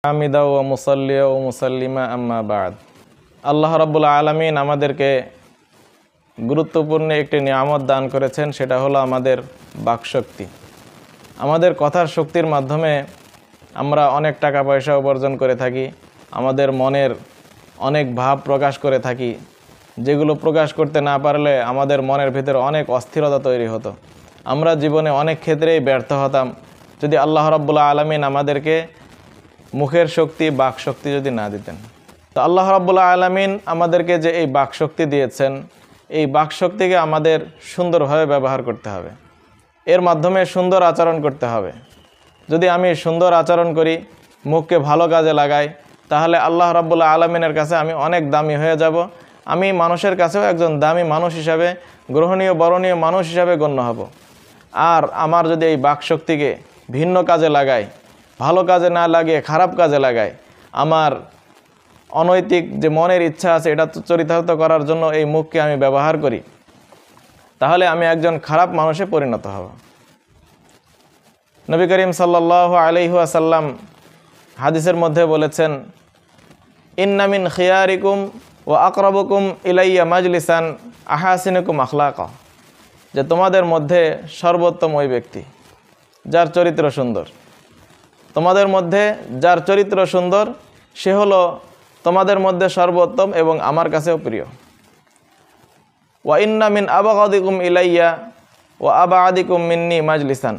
হামিদা ও মুসাল্লিয়া ও মুসাল্লিমা আম্মা বাদ। আল্লাহ রাব্বুল আলামিন আমাদেরকে গুরুত্বপূর্ণ একটি নিয়ামত দান করেছেন, সেটা হলো আমাদের বাকশক্তি। আমাদের কথার শক্তির মাধ্যমে আমরা অনেক টাকা পয়সা উপার্জন করে থাকি, আমাদের মনের অনেক ভাব প্রকাশ করে থাকি, যেগুলো প্রকাশ করতে না পারলে আমাদের মনের ভিতরে অনেক অস্থিরতা তৈরি হতো। আমরা জীবনে অনেক ক্ষেত্রেই ব্যর্থ হতাম যদি আল্লাহ রাব্বুল আলামিন আমাদেরকে মুখের শক্তি, বাকশক্তি যদি না দিতেন। তো আল্লাহ রাব্বুল আলামিন আমাদেরকে যে এই বাকশক্তি দিয়েছেন, এই বাকশক্তিকে আমাদের সুন্দরভাবে ব্যবহার করতে হবে, এর মাধ্যমে সুন্দর আচরণ করতে হবে। যদি আমি সুন্দর আচরণ করি, মুখকে ভালো কাজে লাগাই, তাহলে আল্লাহ রাব্বুল আলামিনের কাছে আমি অনেক দামি হয়ে যাব। আমি মানুষের কাছেও একজন দামি মানুষ হিসাবে, গ্রহণীয় বরণীয় মানুষ হিসাবে গণ্য হব। আর আমার যদি এই বাকশক্তিকে ভিন্ন কাজে লাগাই, ভালো কাজে না লাগিয়ে খারাপ কাজে লাগাই, আমার অনৈতিক যে মনের ইচ্ছা আছে এটা চরিতার্থ করার জন্য এই মুখকে আমি ব্যবহার করি, তাহলে আমি একজন খারাপ মানুষে পরিণত হব। নবী করিম সাল্লাল্লাহু আলাইহি ওয়াসাল্লাম হাদিসের মধ্যে বলেছেন, ইন্না মিন খিয়ারিকুম ওয়া আকরাবুকুম ইলাইয়া মাজলিসান আহাসিনুকুম আখলাকা, যে তোমাদের মধ্যে সর্বোত্তম ওই ব্যক্তি যার চরিত্র সুন্দর। তোমাদের মধ্যে যার চরিত্র সুন্দর সে হলো তোমাদের মধ্যে সর্বোত্তম এবং আমার কাছেও প্রিয়। ওয়া ইন্না মিন আবাগাদিকুম ইলাইয়া ওয়া আবাদিকুম মিন্নি মাজলিসান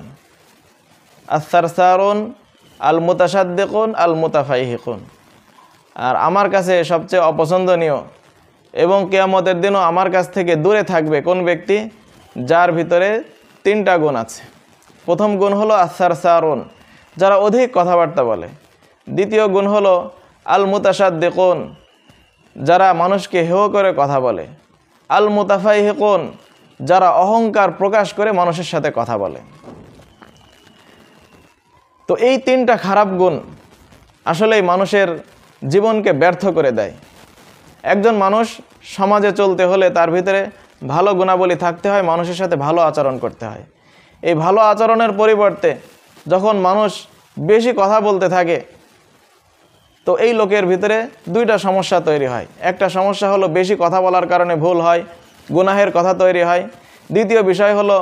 আস-সারসারুন আল মুতাসাদ্দিকুন আল মুতাফাইহিকুন, আর আমার কাছে সবচেয়ে অপছন্দনীয় এবং কিয়ামতের দিনও আমার কাছ থেকে দূরে থাকবে কোন ব্যক্তি? যার ভিতরে তিনটা গুণ আছে। প্রথম গুণ হলো আস-সারসারুন, যারা অধিক কথাবার্তা বলে। দ্বিতীয় গুণ হলো আল মুতাসাদ্দিকুন, যারা মানুষকে হেয় করে কথা বলে। আল মুতাফাইহিকুন, যারা অহংকার প্রকাশ করে মানুষের সাথে কথা বলে। তো এই তিনটা খারাপ গুণ আসলেই মানুষের জীবনকে ব্যর্থ করে দেয়। একজন মানুষ সমাজে চলতে হলে তার ভিতরে ভালো গুণাবলী থাকতে হয়, মানুষের সাথে ভালো আচরণ করতে হয়। এই ভালো আচরণের পরিবর্তে যখন মানুষ বেশি কথা বলতে থাকে, তো এই লোকের ভিতরে দুইটা সমস্যা তৈরি হয়। একটা সমস্যা হলো বেশি কথা বলার কারণে ভুল হয়, গুনাহের কথা তৈরি হয়। দ্বিতীয় বিষয় হলো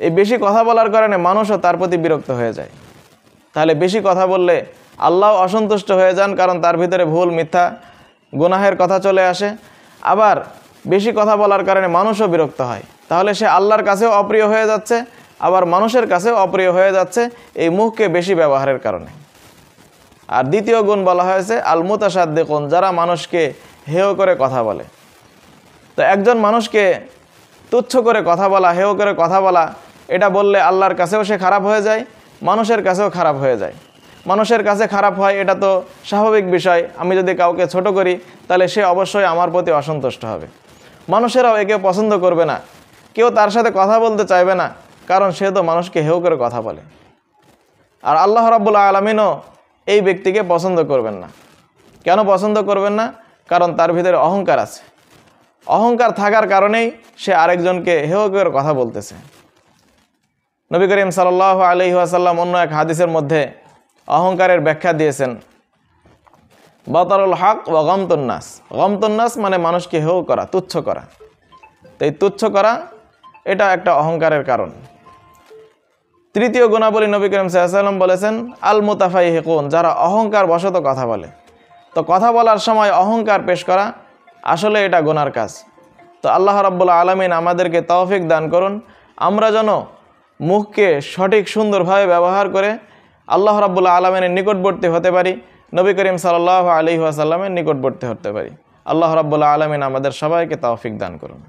এই বেশি কথা বলার কারণে মানুষও তার প্রতি বিরক্ত হয়ে যায়। তাহলে বেশি কথা বললে আল্লাহ অসন্তুষ্ট হয়ে যান, কারণ তার ভিতরে ভুল, মিথ্যা, গুনাহের কথা চলে আসে। আবার বেশি কথা বলার কারণে মানুষও বিরক্ত হয়, তাহলে সে আল্লাহর কাছেও অপ্রিয় হয়ে যাচ্ছে, আবার মানুষের কাছেও অপ্রিয় হয়ে যাচ্ছে এই মুখকে বেশি ব্যবহারের কারণে। আর দ্বিতীয় গুণ বলা হয়েছে আল মুতাসাদ্দিকুন, যারা মানুষকে হেয় করে কথা বলে। তো একজন মানুষকে তুচ্ছ করে কথা বলা, হেয় করে কথা বলা, এটা বললে আল্লাহর কাছেও সে খারাপ হয়ে যায়, মানুষের কাছেও খারাপ হয়ে যায়। মানুষের কাছে খারাপ হয় এটা তো স্বাভাবিক বিষয়। আমি যদি কাউকে ছোট করি তাহলে সে অবশ্যই আমার প্রতি অসন্তুষ্ট হবে। মানুষেরাও একে পছন্দ করবে না, কেউ তার সাথে কথা বলতে চাইবে না, কারণ সে তো মানুষকে হেয় করে কথা বলে। আর আল্লাহ রাব্বুল আলামিনও এই ব্যক্তিকে পছন্দ করবেন না। কেন পছন্দ করবেন না? কারণ তার ভিতরে অহংকার আছে। অহংকার থাকার কারণেই সে আরেকজনকে হেয় করে কথা বলতেছে। নবী করিম সাল্লাল্লাহু আলাইহি ওয়াসাল্লাম অন্য এক হাদিসের মধ্যে অহংকারের ব্যাখ্যা দিয়েছেন, বাতারুল হক ওয়া গামতুন নাস। গামতুন নাস মানে মানুষকে হেয় করা, তুচ্ছ করা। তো এই তুচ্ছ করা এটা একটা অহংকারের কারণ। তৃতীয় গুণাবলী নবী করিম সাল্লাল্লাহু আলাইহি ওয়াসাল্লাম বলেছেন আল মুতাফাইহিকুন, যারা অহংকার বশত কথা বলে। তো কথা বলার সময় অহংকার পেশ করা আসলে এটা গুনার কাজ। তো আল্লাহ রাব্বুল আলামিন আমাদেরকে তৌফিক দান করুন, আমরা যেন মুখকে সঠিক সুন্দরভাবে ব্যবহার করে আল্লাহ রাব্বুল আলামিনের নিকটবর্তী হতে পারি, নবী করিম সাল্লাল্লাহু আলাইহি ওয়াসাল্লামের নিকটবর্তী হতে পারি। আল্লাহ রাব্বুল আলামিন আমাদের সবাইকে তৌফিক দান করুন।